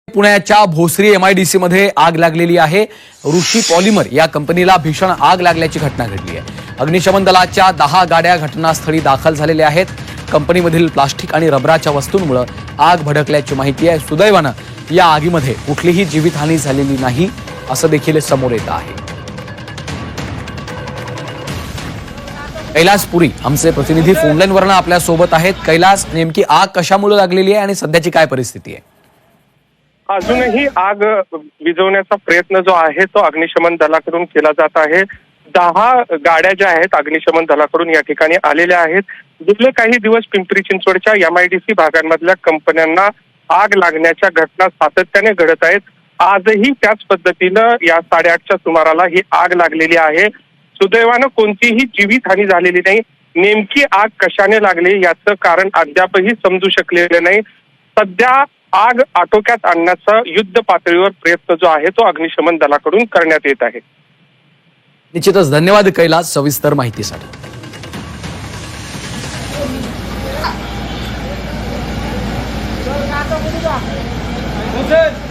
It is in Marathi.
पुण्याच्या भोसरी एमआयडीसी मध्ये आग लागलेली आहे। ऋषी पॉलिमर या कंपनीला भीषण आग लागल्याची घटना घडली आहे। अग्निशमन दलाच्या 10 गाड्या घटनास्थळी दाखल झालेल्या आहेत। कंपनीमधील प्लास्टिक आणि रबराच्या वस्तूंमुळे आग भडकल्याची माहिती आहे। सुदैवाने या आगीमध्ये कुठलीही जीवितहानी झालेली नाही असं देखील समोर येत आहे। कैलास पुरी आमचे प्रतिनिधी फोनलाईनवरून आपल्या सोबत आहेत। कैलास, नेमकी आग कशामुळे लागलेली आहे आणि सध्याची काय परिस्थिती आहे? अजूनही आग विझवण्याचा प्रयत्न जो आहे तो अग्निशमन दलाकडून केला जात आहे। 10 गाड्या ज्या आहेत अग्निशमन दलाकडून या ठिकाणी आलेल्या आहेत। गेले काही दिवस पिंपरी चिंचवडच्या एमआयडीसी भागांमधल्या कंपन्यांना आग लागण्याच्या घटना सातत्याने घडत आहेत। आजही त्याच पद्धतीनं या 8:30च्या सुमाराला ही आग लागलेली आहे। सुदैवानं कोणतीही जीवितहानी झालेली नाही। नेमकी आग कशाने लागली याचं कारण अद्यापही समजू शकलेलं नाही। सध्या आग आटोक्यात आणण्याचा युद्ध पातळीवर प्रयत्न जो आहे तो अग्निशमन दलाकडून करण्यात येत आहे। निश्चितच धन्यवाद कैलास सविस्तर माहितीसाठी। Joseph